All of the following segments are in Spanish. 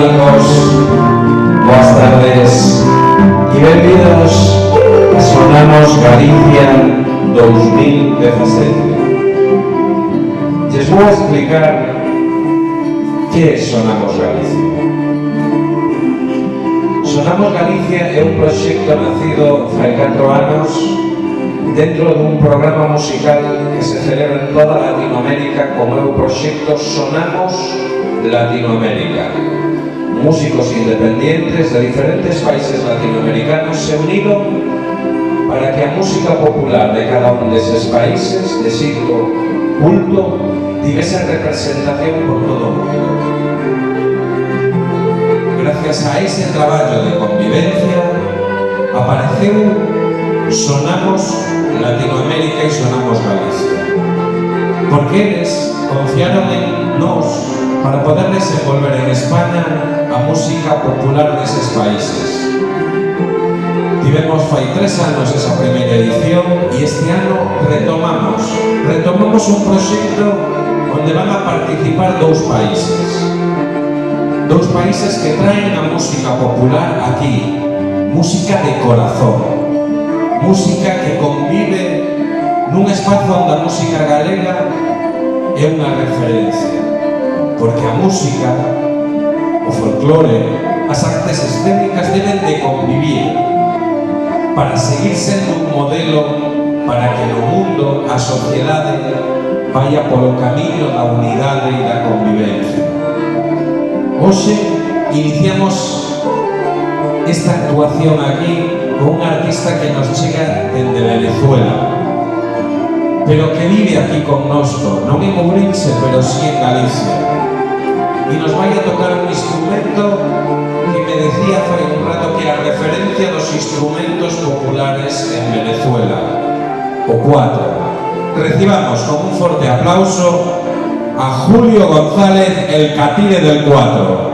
amigos, boas tardes e benvidos a Sonamos Galicia 2017. Les vou explicar que é Sonamos Galicia. Sonamos Galicia é un proxecto nacido fai 4 anos dentro dun programa musical que se celebra en toda Latinoamérica como é o proxecto Sonamos Latinoamérica. Músicos independientes de diferentes países latinoamericanos se uniron para que a música popular de cada un deses países de siglo culto tivese representación por todo o mundo. Gracias a ese traballo de convivencia apareceu Sonamos Latinoamérica e Sonamos Galicia, porque eles confiaron en nós para poder desenvolver en España a música popular deses países. Tivemos fai 3 anos esa primeira edición e este ano retomamos un proxecto onde van a participar 2 países que traen a música popular aquí, música de corazón, música que convive nun espazo onde a música galega é unha referencia, porque a música, o folclore, as artes escénicas deben de convivir para seguir sendo un modelo para que no mundo a sociedade vaya polo camiño da unidade e da convivencia. Hoxe iniciamos esta actuación aquí con un artista que nos chega dende Venezuela, pero que vive aquí connosco, non en Ourense, pero sí en Galicia. E nos vai a tocar un instrumento que me decía fai un rato que é a referencia dos instrumentos populares en Venezuela, o cuatro. Recibamos con un forte aplauso a Julio González, el catire del cuatro.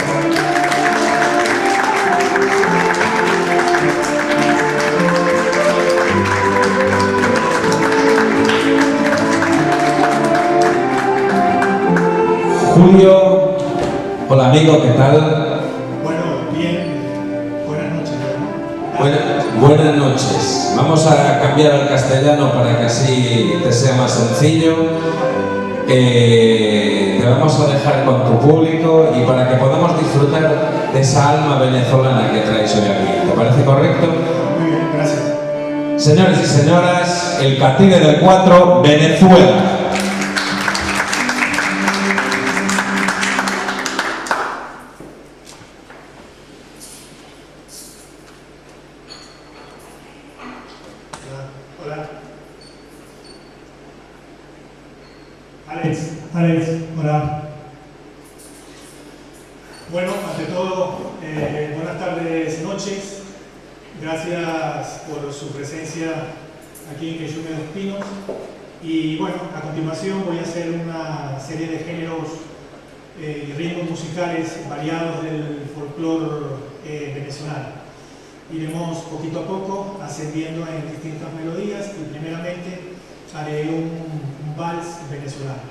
Julio, hola amigo, ¿qué tal? Bueno, bien, buenas noches. Buenas noches. Vamos a cambiar al castellano para que así te sea más sencillo. Te vamos a dejar con tu público y para que podamos disfrutar de esa alma venezolana que traes hoy aquí. ¿Te parece correcto? Muy bien, gracias. Señores y señoras, el catire del 4, Venezuela. Alex, hola. Bueno, ante todo, buenas tardes, noches. Gracias por su presencia aquí en Queixume dos Pinos. Y bueno, a continuación voy a hacer una serie de géneros y ritmos musicales variados del folclore venezolano. Iremos poquito a poco ascendiendo en distintas melodías y primeramente haré un vals venezolano.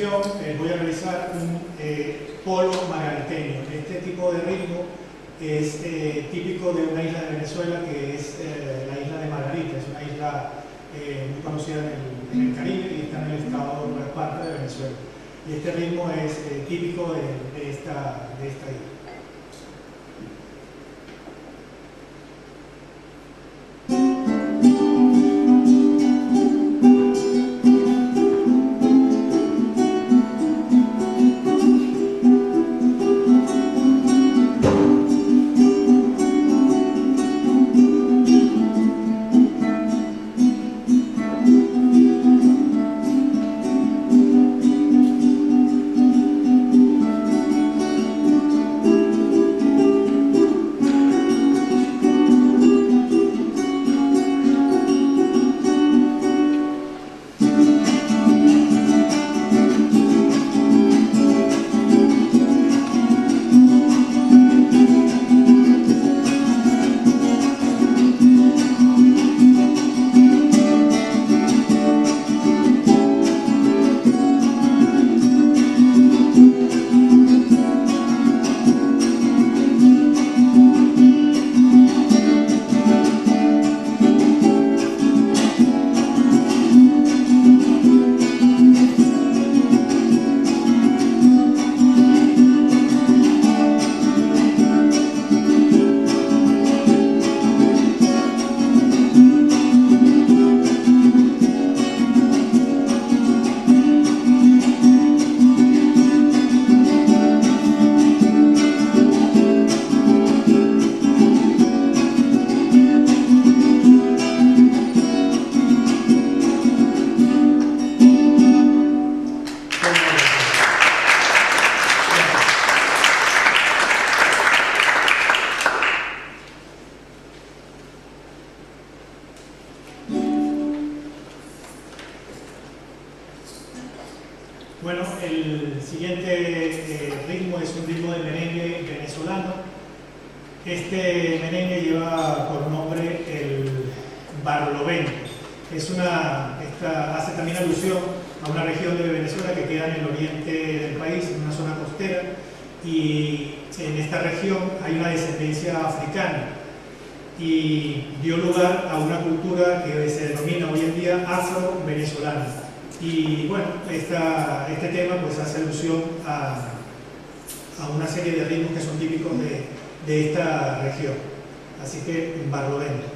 continuación voy a realizar un polo margariteño. Este tipo de ritmo es típico de una isla de Venezuela que es la isla de Margarita. Es una isla muy conocida en el Caribe y está en el estado de Esparta de Venezuela. Y este ritmo es típico de esta isla. Bueno, el siguiente ritmo es un ritmo de merengue venezolano. Este merengue lleva por nombre el barlovento. Hace también alusión a una región de Venezuela que queda en el oriente del país, en una zona costera, y en esta región hay una descendencia africana y dio lugar a una cultura que se denomina hoy en día afro-venezolana. Y bueno, este tema pues hace alusión a una serie de ritmos que son típicos de esta región. Así que, barlovento.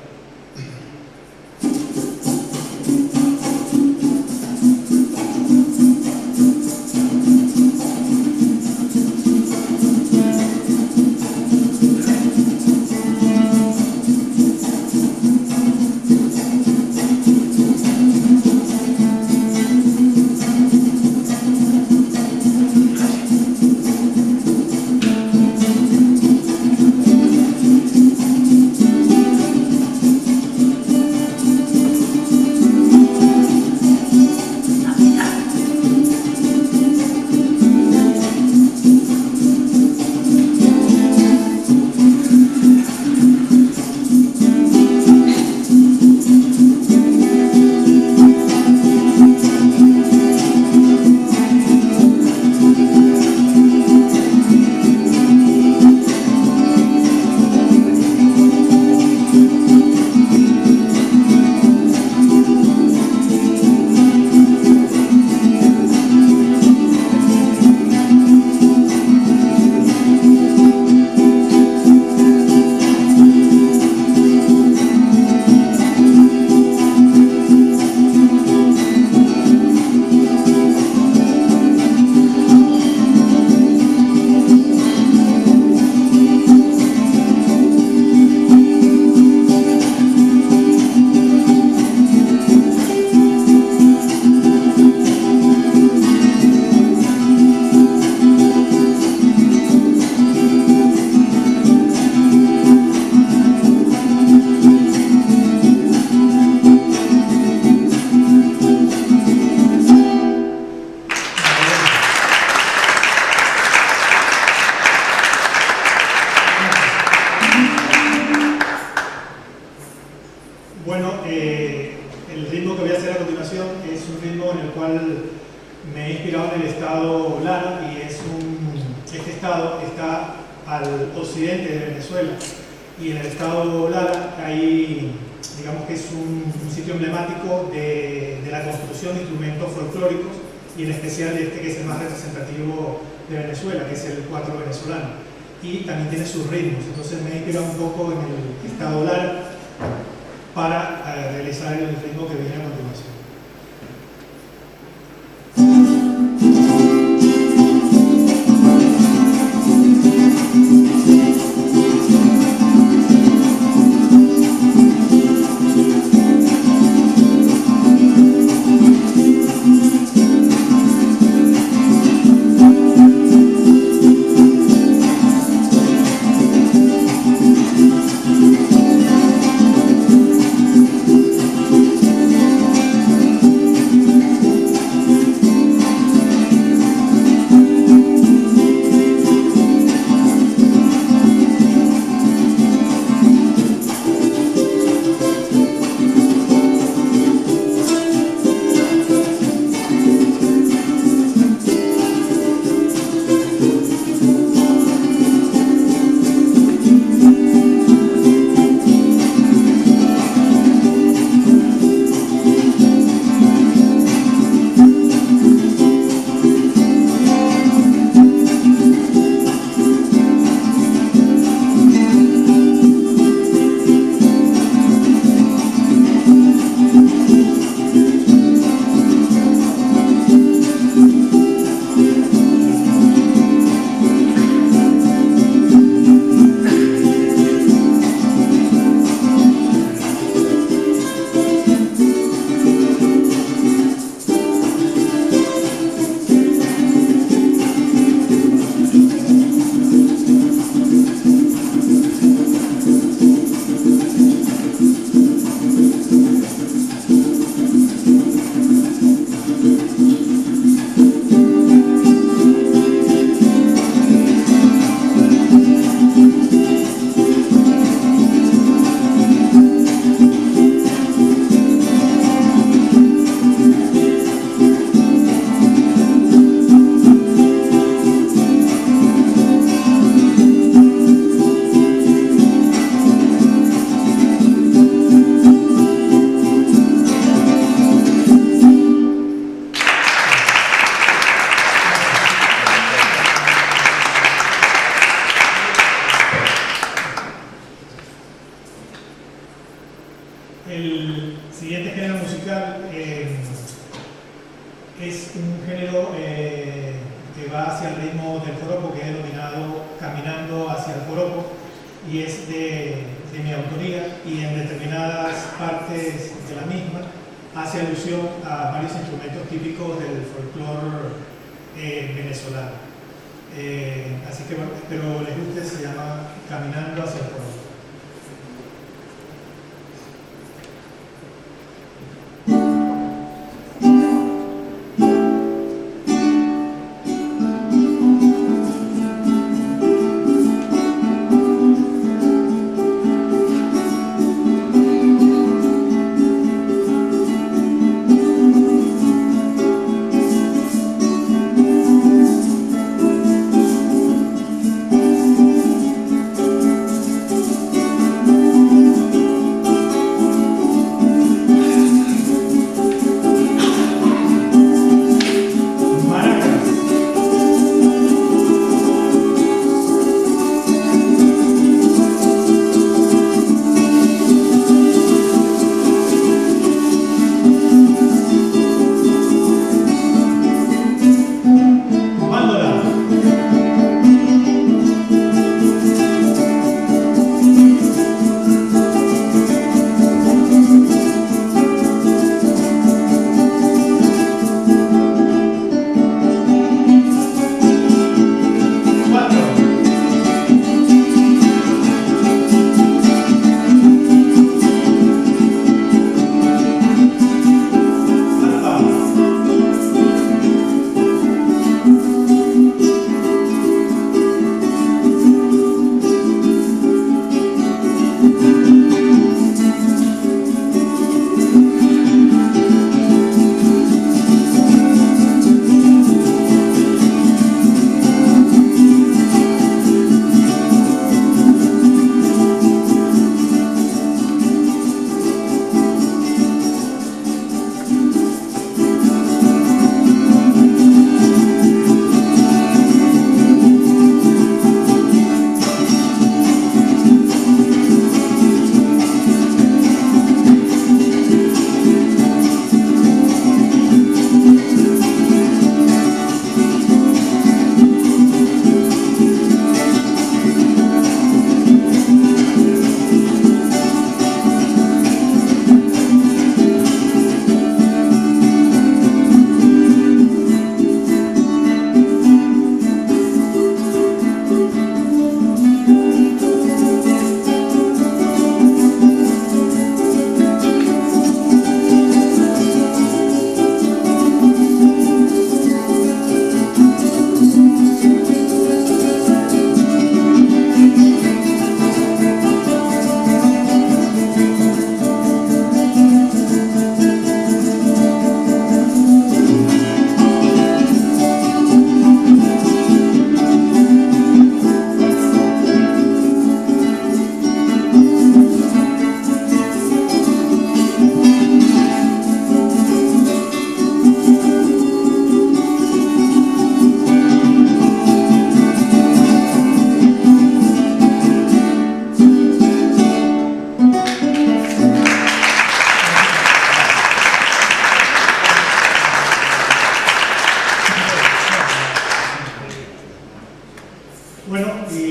me he inspirado en el estado Lara, y este estado está al occidente de Venezuela, y en el estado Lara hay, digamos que es un sitio emblemático de la construcción de instrumentos folclóricos, y en especial de este que es el más representativo de Venezuela, que es el cuatro venezolano, y también tiene sus ritmos. Entonces me he inspirado un poco en el estado Lara para realizar el ritmo que viene a continuación. El siguiente género musical es un género que va hacia el ritmo del joropo, que he denominado Caminando hacia el joropo, y es de mi autoría, y en determinadas partes de la misma hace alusión a varios instrumentos típicos del folclore venezolano. Así que bueno, espero les guste. Se llama Caminando hacia el joropo.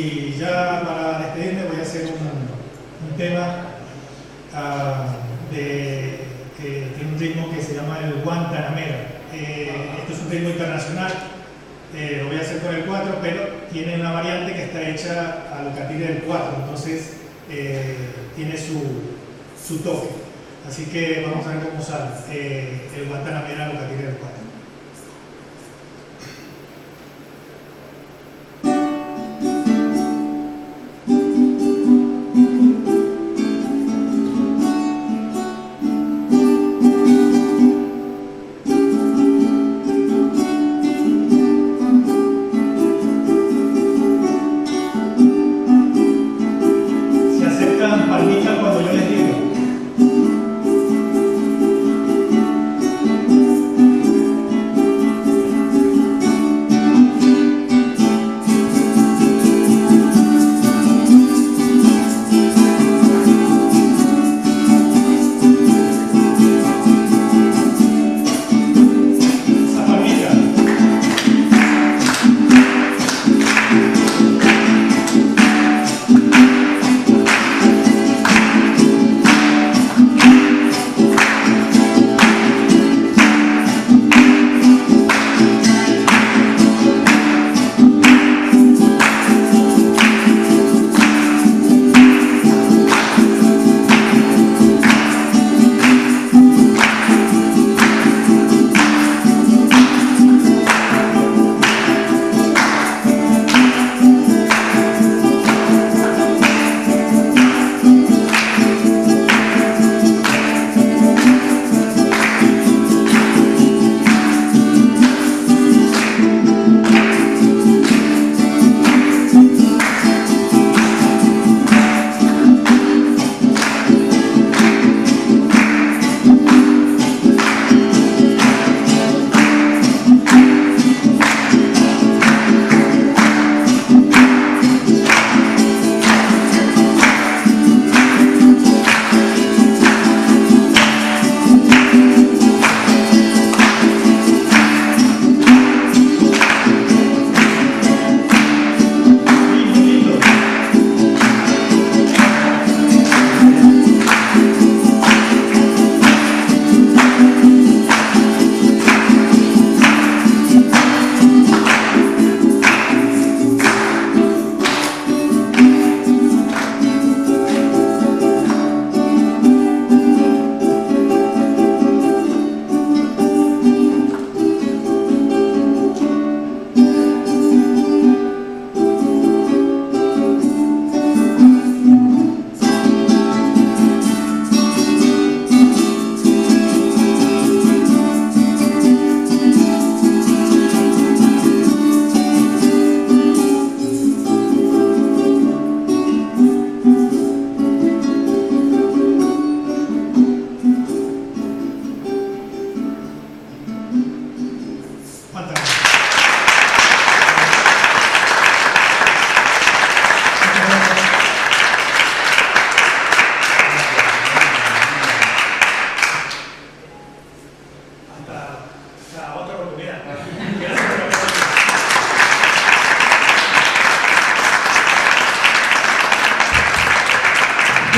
y ya para despedirme voy a hacer un tema que tiene un ritmo que se llama el Guantanamera. Esto es un ritmo internacional, lo voy a hacer con el 4, pero tiene una variante que está hecha al catire del 4, entonces tiene su toque. Así que vamos a ver cómo sale el Guantanamera al catire del 4.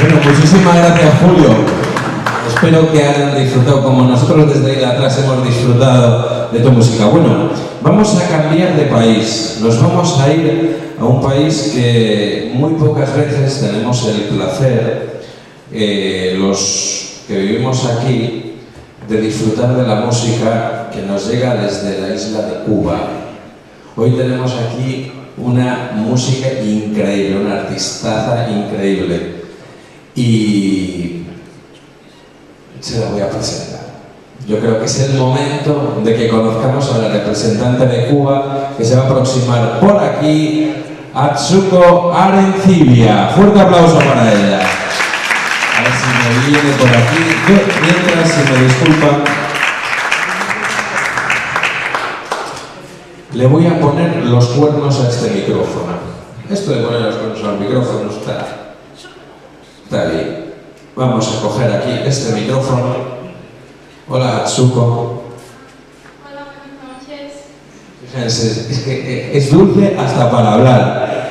Bueno, muchísimas gracias, Julio. Espero que hayan disfrutado como nosotros desde ahí atrás hemos disfrutado de tu música. Bueno, vamos a cambiar de país. Nos vamos a ir a un país que muy pocas veces tenemos el placer, los que vivimos aquí, de disfrutar de la música que nos llega desde la isla de Cuba. Hoy tenemos aquí una música increíble, una artistaza increíble. Y se la voy a presentar. Yo creo que es el momento de que conozcamos a la representante de Cuba que se va a aproximar por aquí, Atsuko Arencibia. Fuerte aplauso para ella. A ver si me viene por aquí. Yo, mientras, si me disculpan, le voy a poner los cuernos a este micrófono. Esto de poner los cuernos al micrófono está bien. Vamos a coger aquí este micrófono. Hola, Atsuko. Hola, buenas noches. Fíjense, es que es dulce hasta para hablar.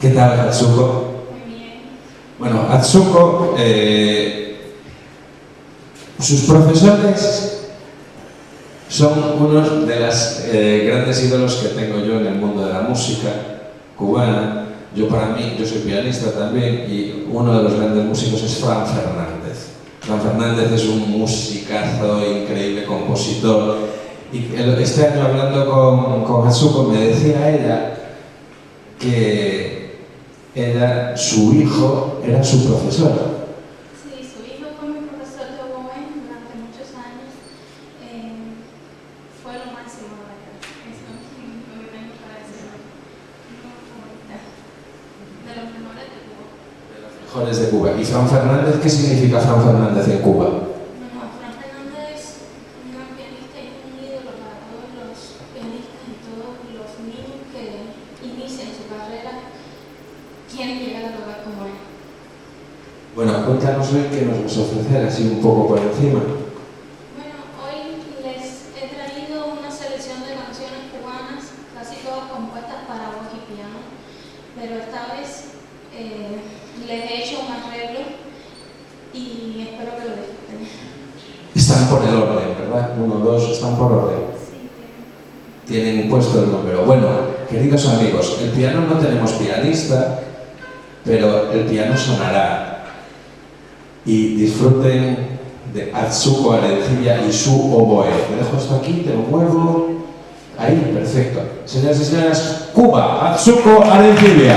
¿Qué tal, Atsuko? Muy bien. Bueno, Atsuko, sus profesores son unos de los grandes ídolos que tengo yo en el mundo de la música cubana. Yo soy pianista también, y uno de los grandes músicos es Fran Fernández. Fran Fernández es un musicazo increíble, compositor. Y este año, hablando con Atsuko, me decía ella que su hijo era su profesor. Sí, su hijo fue mi profesor de oboe durante muchos años. Fue lo máximo, la verdad. Eso es lo que tengo para decirlo. De los mejores de Cuba. De los mejores de Cuba. ¿Y Fran Fernández? ¿Qué significa Fran Fernández en Cuba? Bueno, Fran Fernández es un gran pianista y un ídolo para todos los pianistas y todos los niños que inician su carrera. Quieren llegar a tocar como él. Bueno, cuéntanos hoy qué nos vas a ofrecer, así un poco por encima. Bueno, hoy les he traído una selección de canciones cubanas, casi todas compuestas para voz y piano, pero esta vez les he hecho un arreglo y espero que lo disfruten. Están por el orden, ¿verdad? 1, 2, están por orden. Sí, Tienen puesto el número. Bueno, queridos amigos, el piano no tenemos pianista, pero el piano sonará. Y disfruten de Atsuko Arencibia y su oboe. Me dejo esto aquí, te lo muevo. Ahí, perfecto. Señoras y señores, Cuba, Atsuko Arencibia.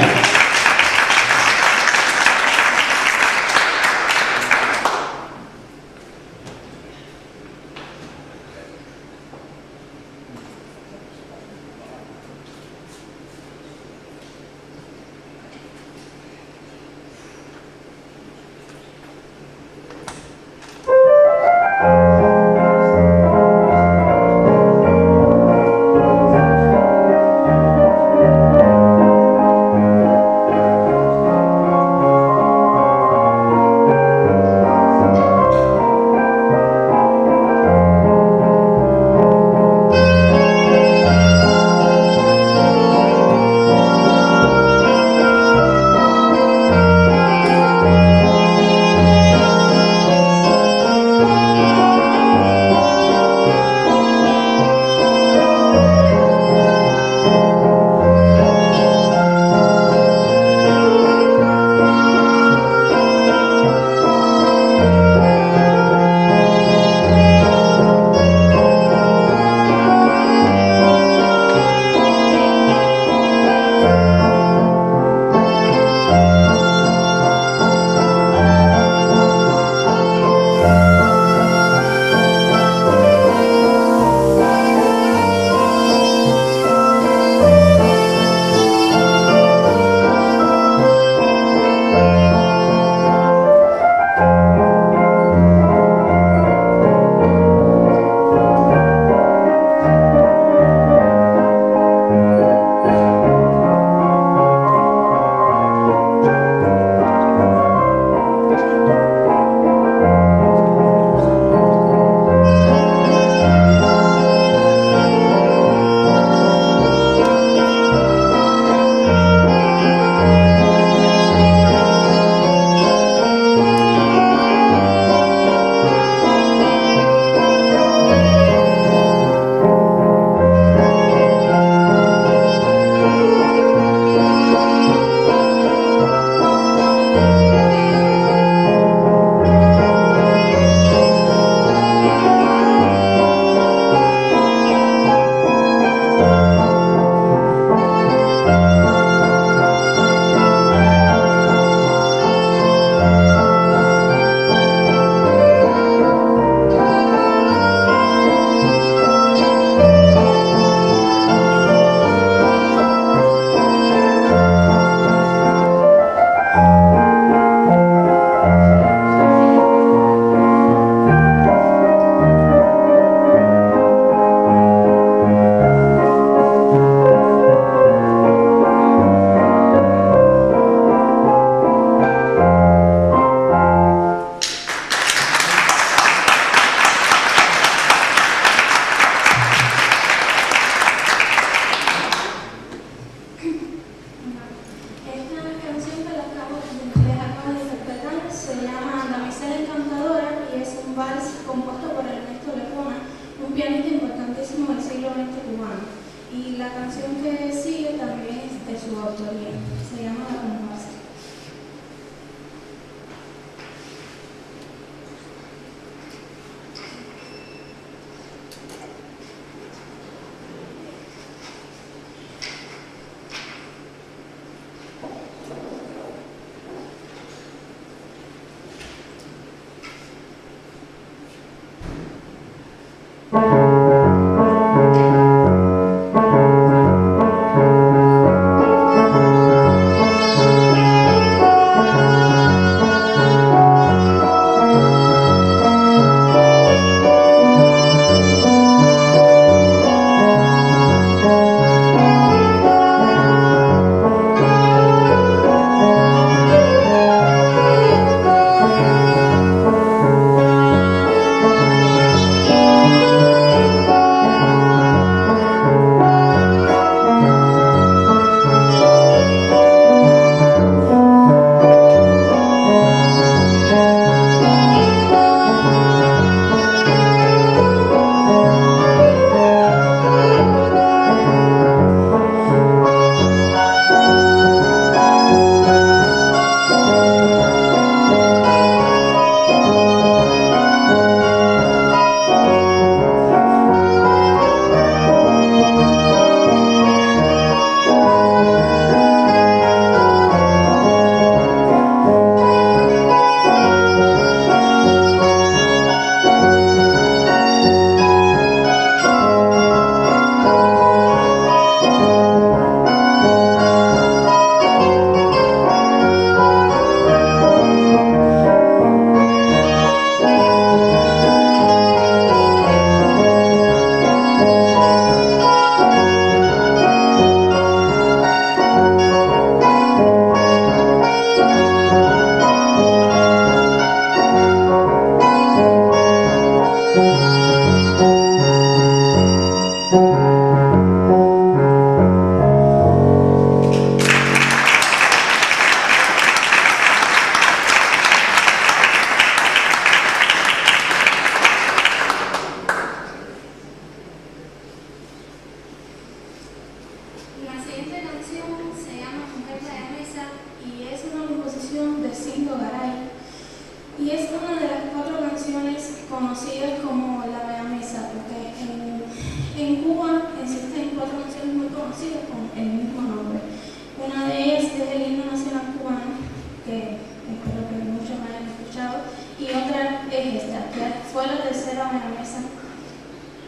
canción que sigue también es de su autoría, se llama La Comparsa.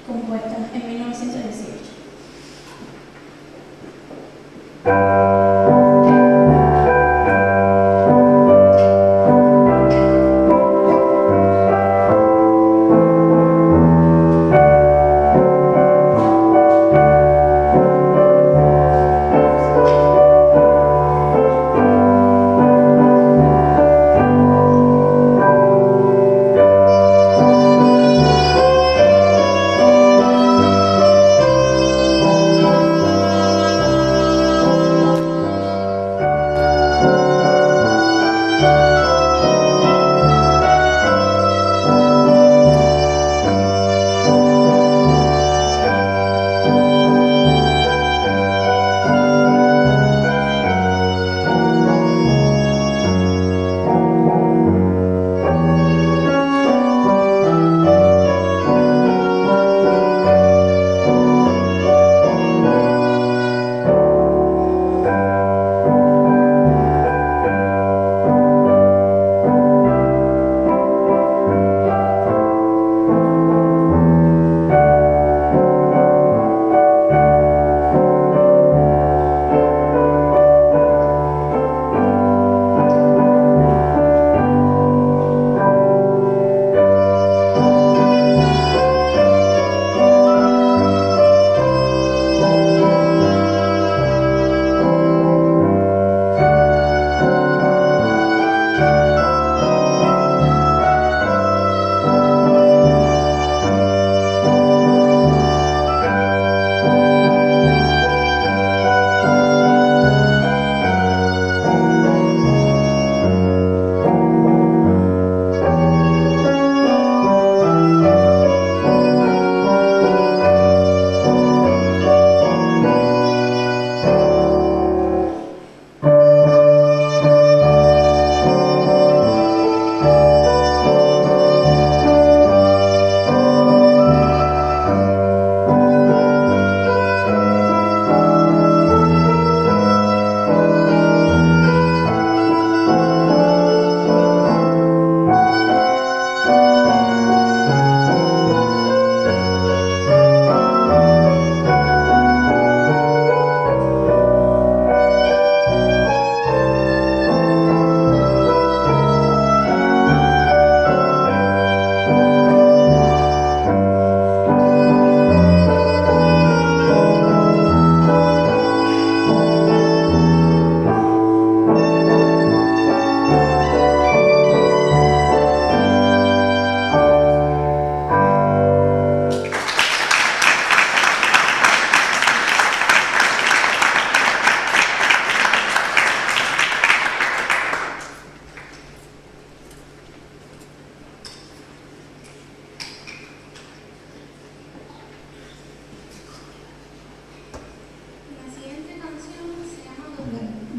Compuesta en 1918.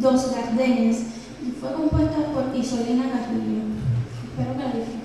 Dos Gardenias y fue compuesta por Isolina Carrillo. Espero que la disfruten.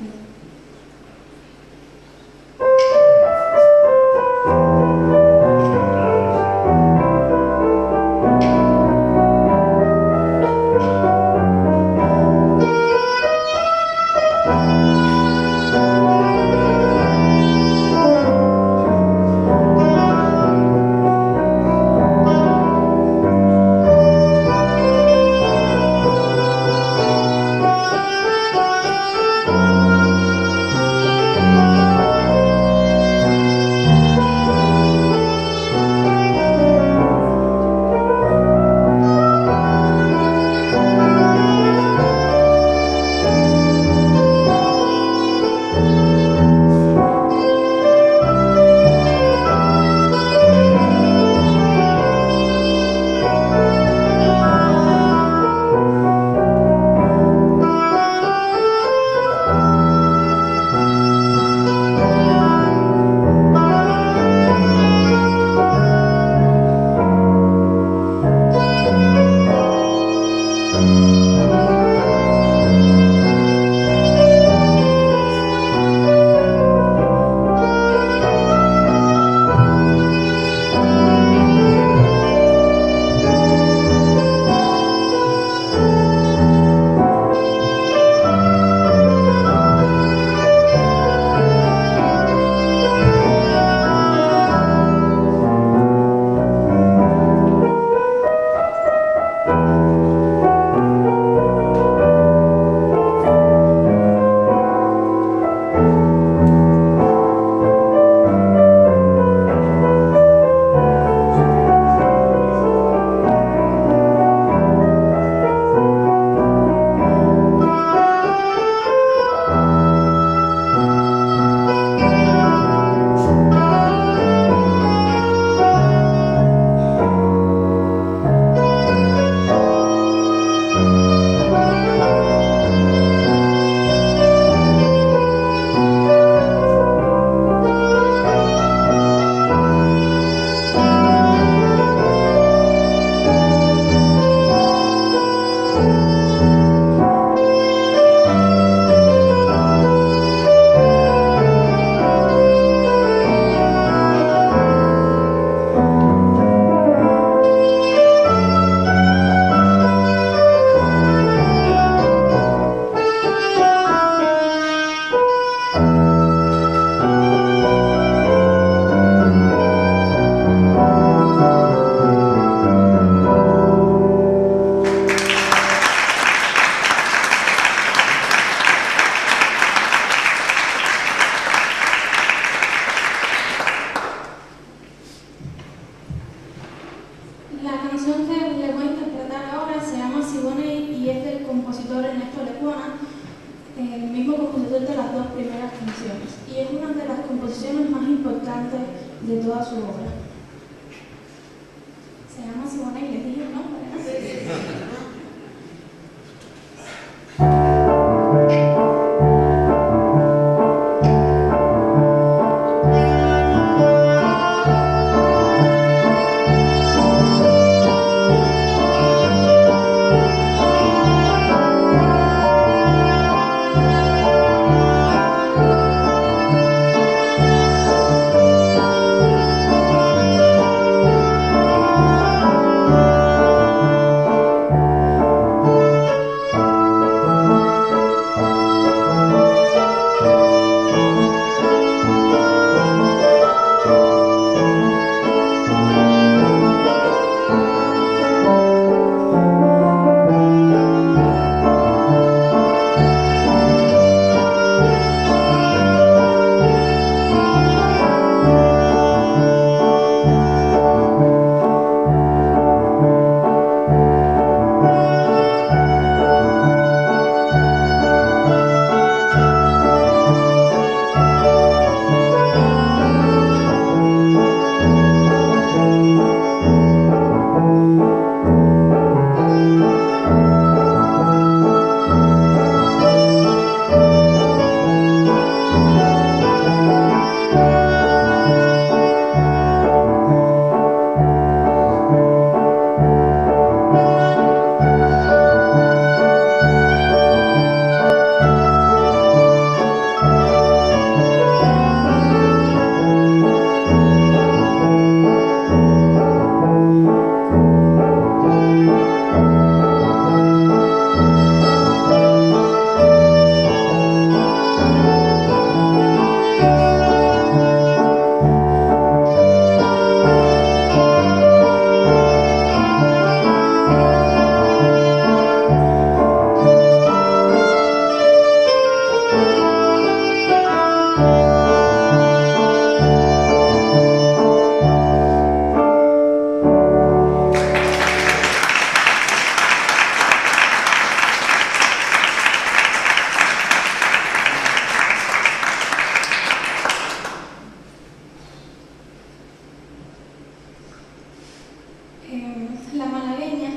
La malagueña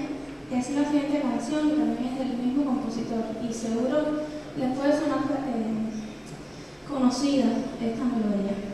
es la siguiente canción y también es del mismo compositor y seguro les puede sonar conocida esta melodía.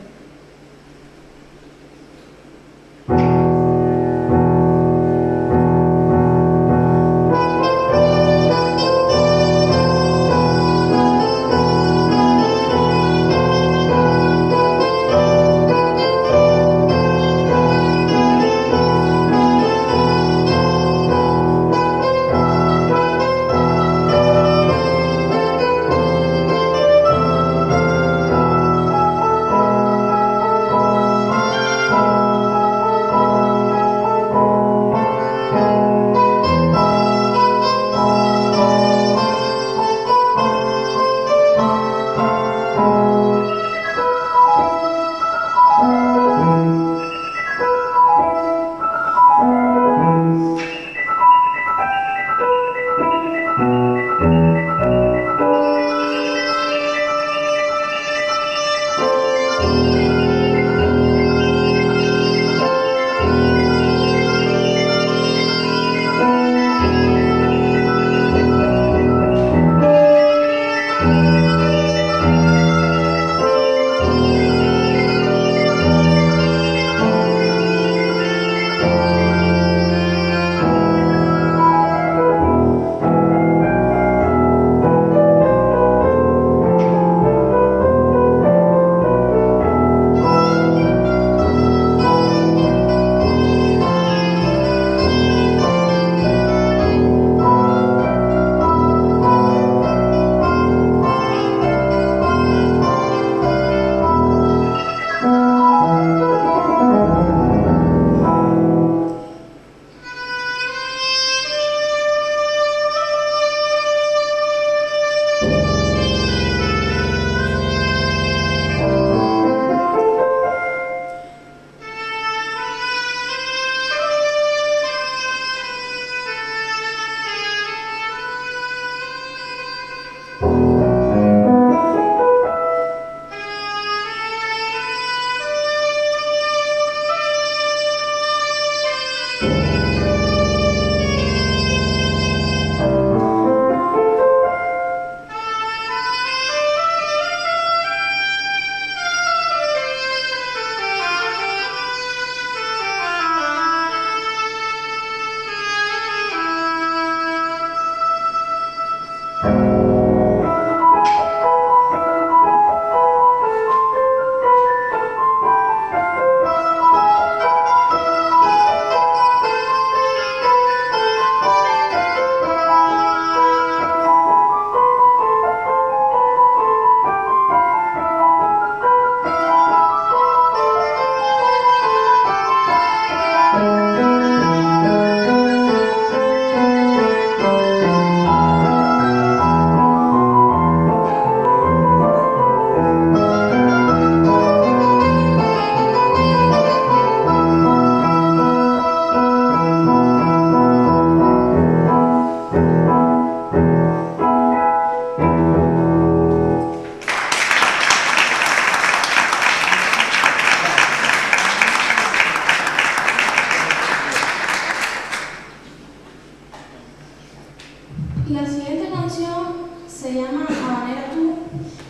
La siguiente canción se llama Habanera Tú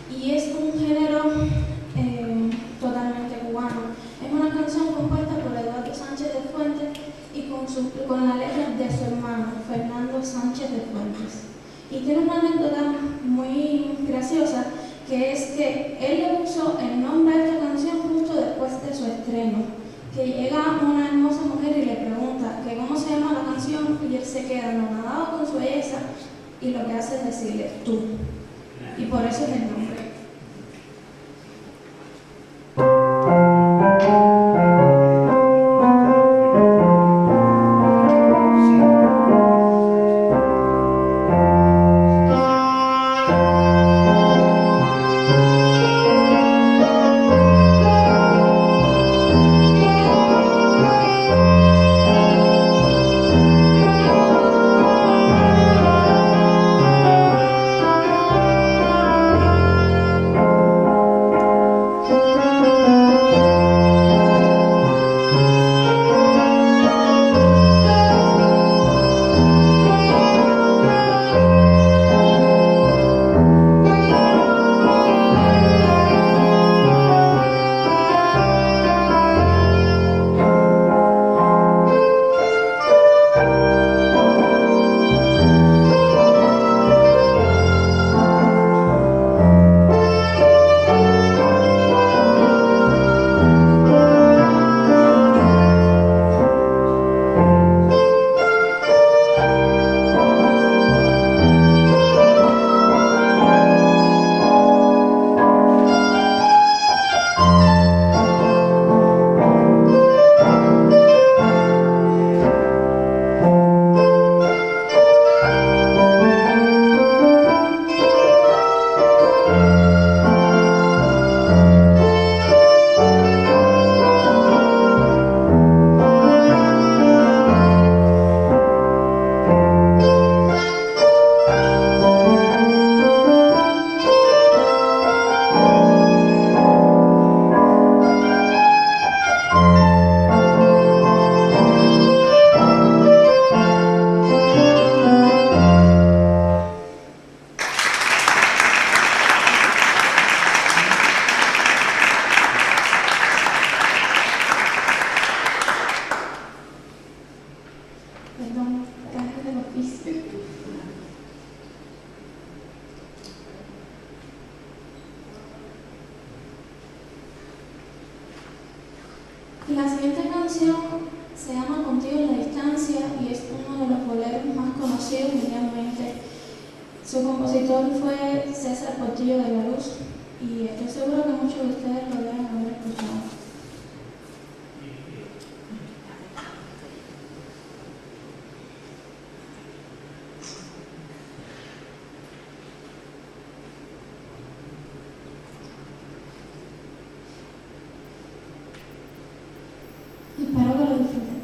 y es un género totalmente cubano. Es una canción compuesta por Eduardo Sánchez de Fuentes y con la letra de su hermano, Fernando Sánchez de Fuentes. Y tiene una anécdota muy graciosa, que es que él le puso el nombre a esta canción justo después de su estreno, que llega una hermosa mujer y le pregunta que cómo se llama la canción y él se queda anonadado con su belleza y lo que hace es decirle tú, y por eso es el nombre. Perdón, caja del oficio. La siguiente canción se llama Contigo en la distancia y es uno de los boleros más conocidos mundialmente. Su compositor fue César Portillo de la Luz y estoy seguro que muchos de ustedes lo deben haber escuchado. Espero que lo disfruten.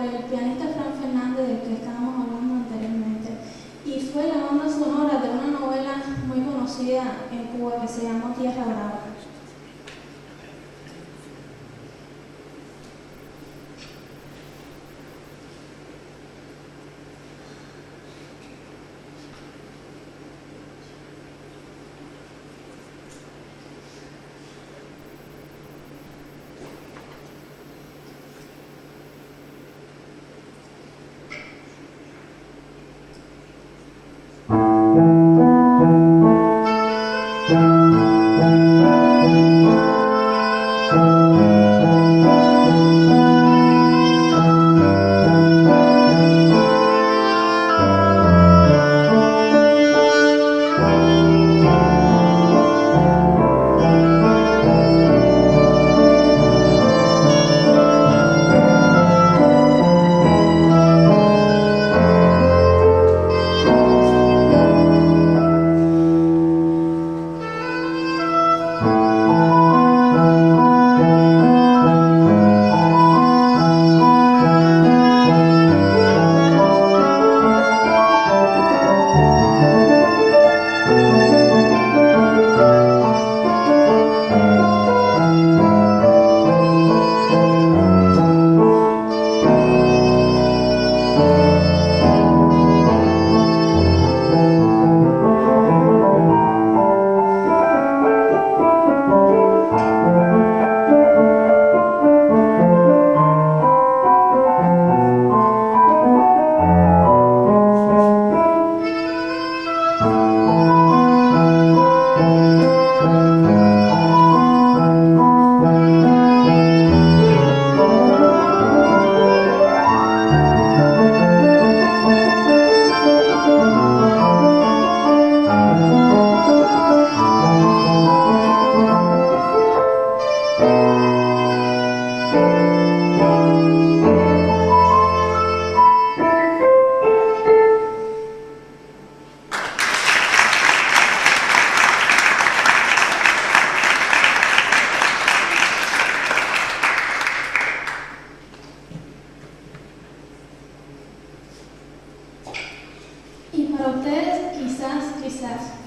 el pianista Fran Fernández, del que estábamos hablando anteriormente, y fue la banda sonora de una novela muy conocida en Cuba que se llamó Tierra Brava.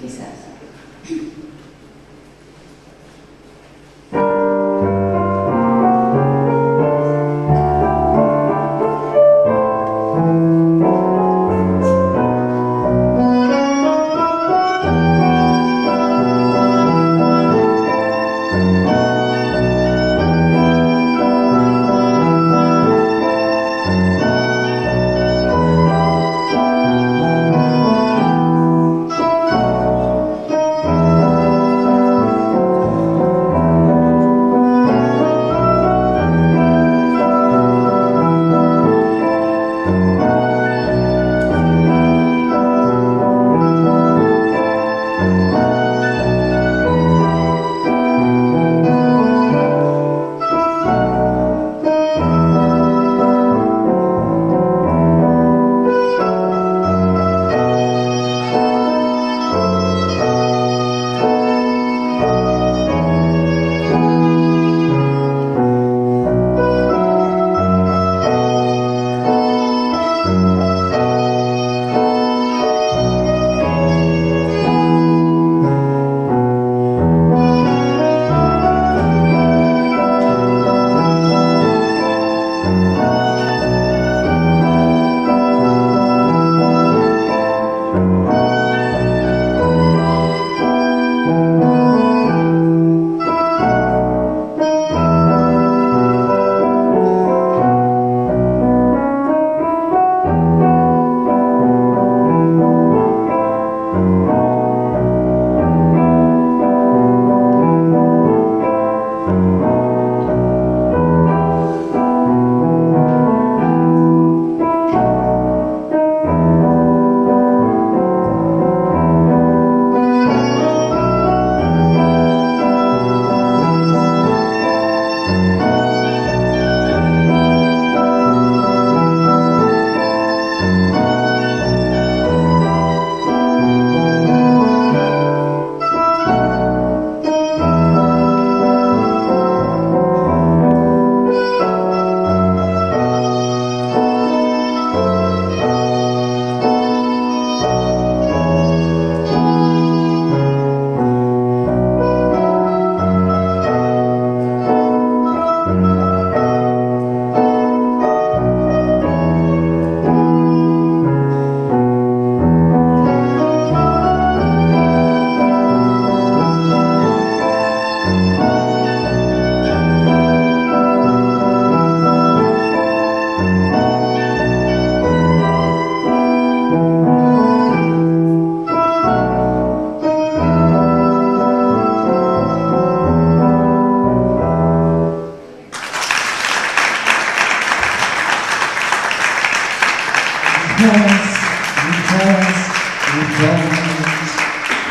Quizás.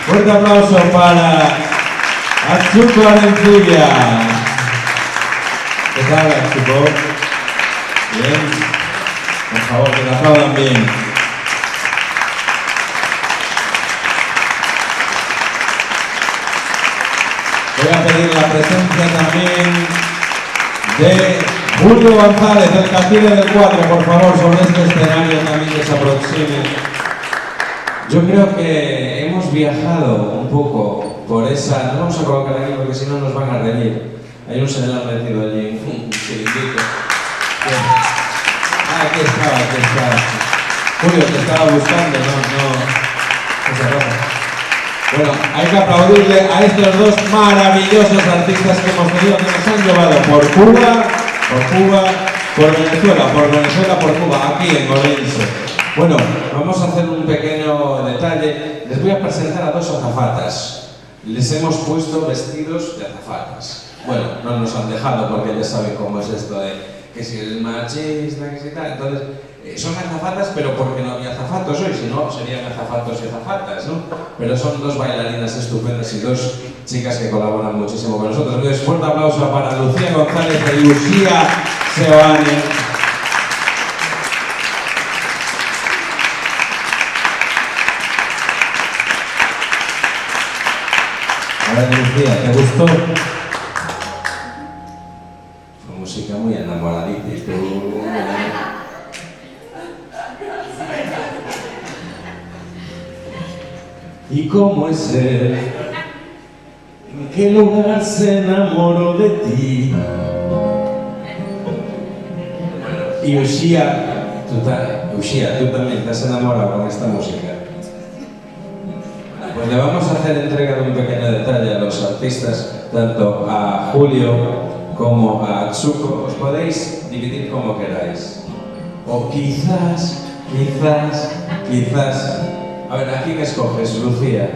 Fuerte aplauso para Atsuko Arencibia. ¿Qué tal, Atsuko? Bien. Por favor, que te aplaudan bien. Voy a pedir la presencia también de Julio González, del Castile del 4, por favor, sobre este escenario también que se aproxime. Yo creo que hemos viajado un poco por esa... No vamos a colocar aquí porque si no nos van a reír. Hay un señor metido allí, un chiringuito. Aquí estaba. Julio, te estaba buscando, no se pasa. Bueno, hay que aplaudirle a estos dos maravillosos artistas que hemos tenido, que nos han llevado por Cuba, por Venezuela, por Cuba, aquí en Orense. Bueno, vamos a hacer un pequeño detalle. Les voy a presentar a dos azafatas. Les hemos puesto vestidos de azafatas. Bueno, no nos han dejado porque ya saben cómo es esto de que si eres machista, que si tal. Entonces, son azafatas, pero porque no había azafatos hoy, si no, serían azafatos y azafatas, ¿no? Pero son dos bailarinas estupendas y dos chicas que colaboran muchísimo con nosotros. Entonces, fuerte aplauso para Lucía González y Lucía Seoane. A ver, Lucía, ¿te gustó? Fue música muy enamoradita y tú... ¿Y cómo es él? ¿En qué lugar se enamoró de ti? Y Ushia, tú también te has enamorado con esta música. Pues le vamos a hacer entrega de un pequeño detalle a los artistas, tanto a Julio como a Atsuko. Os podéis dividir como queráis. O quizás... A ver, ¿a quién escoges, Lucía?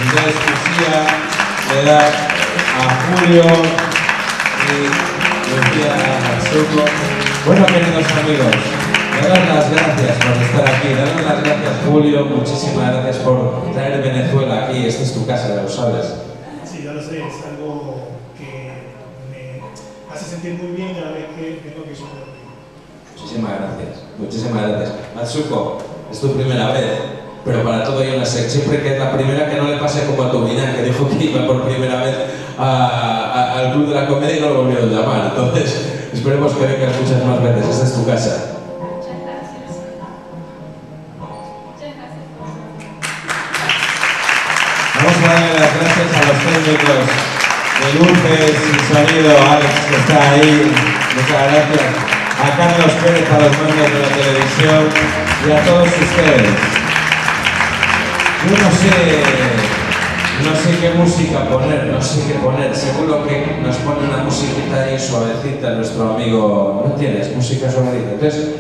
Entonces, Lucía le da a Julio y Lucía a Atsuko. Bueno, queridos amigos, daros las gracias por estar aquí. Daros las gracias, Julio. Muchísimas gracias por traer Venezuela aquí. Esta es tu casa, ya lo sabes. Sí, ya lo sé. Es algo que me hace sentir muy bien cada vez que tengo que subir. Muchísimas gracias. Atsuko, es tu primera vez, pero para todo hay una siempre que es la primera, que no le pase como a tu mina, que dijo que iba por primera vez al Club de la Comedia y no lo volvieron a llamar. Entonces, esperemos que vengas muchas más veces. Esta es tu casa. Muchas gracias. Vamos a darle las gracias a los técnicos de luces y sonido, Alex, que está ahí. Muchas gracias. A Carlos Pérez, a los mandos de la televisión y a todos ustedes. Yo no sé qué música poner, Seguro que nos pone una musiquita ahí suavecita nuestro amigo. ¿No tienes música suavecita? Entonces,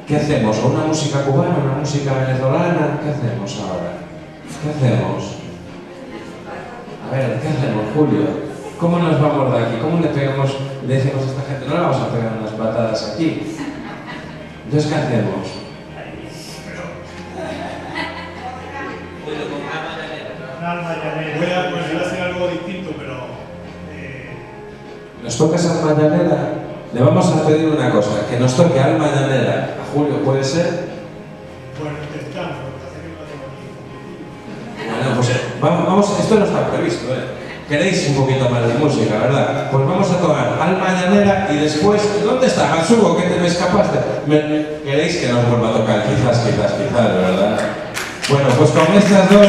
¿qué hacemos? ¿O una música cubana, una música venezolana? ¿Qué hacemos ahora? ¿Qué hacemos? A ver, ¿qué hacemos, Julio? ¿Cómo nos vamos de aquí? ¿Cómo le decimos a esta gente? No le vamos a pegar unas patadas aquí. Entonces, ¿qué hacemos? Voy a hacer algo distinto, pero... ¿Nos toca esa mañanera? Le vamos a pedir una cosa, que nos toque Alma Llanera. ¿A Julio puede ser? Bueno, intentamos, Bueno, pues vamos, esto no está previsto, ¿eh? Queréis un poquito más de música, ¿verdad? Pues vamos a tocar Alma Llanera y después... ¿Dónde está Atsuko? ¿Que te me escapaste? ¿Queréis que nos vuelva a tocar? Quizás, ¿verdad? Bueno, pues con estas dos...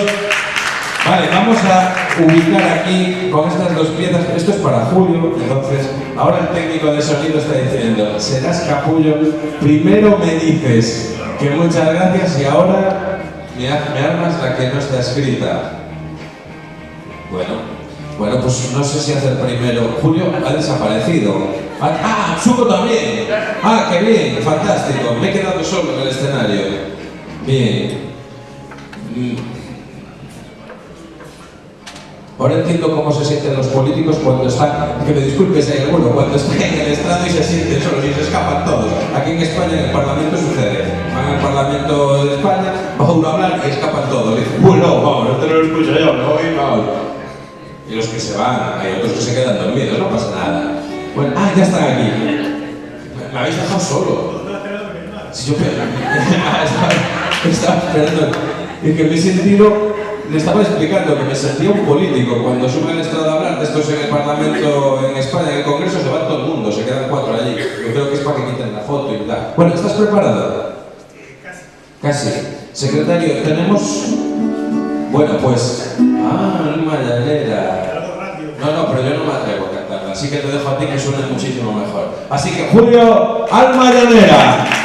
Vale, vamos a ubicar aquí con estas dos piezas. Esto es para Julio, entonces ahora el técnico de sonido está diciendo: serás capullo, primero me dices que muchas gracias y ahora me armas la que no está escrita. Bueno, pues no sé si hacer primero. Julio ha desaparecido. Atsuko también. Qué bien, fantástico. Me he quedado solo en el escenario. Bien. Ahora entiendo cómo se sienten los políticos cuando están, que me disculpe si hay alguno, cuando están en el estrado y se sienten solos y se escapan todos. Aquí en España, en el Parlamento sucede. Van al Parlamento de España, va uno a hablar y escapan todos. Dicen, bueno, vamos, este no lo escucho yo, me voy, vamos. Y los que se van, hay otros que se quedan dormidos, no pasa nada. Bueno, ya están aquí. Me habéis dejado solo. Si yo estaba esperando. Y que me he sentido. Le estaba explicando que me sentía un político cuando sube al estrado a hablar de estos en el Parlamento en España, en el Congreso se va todo el mundo, se quedan 4 allí. Yo creo que es para que quiten la foto y tal. Bueno, ¿estás preparado? Casi. Secretario, tenemos... Bueno, pues... Alma Llanera. No, pero yo no me atrevo a cantarla, así que te dejo a ti que suene muchísimo mejor. Así que, Julio, Alma Llanera.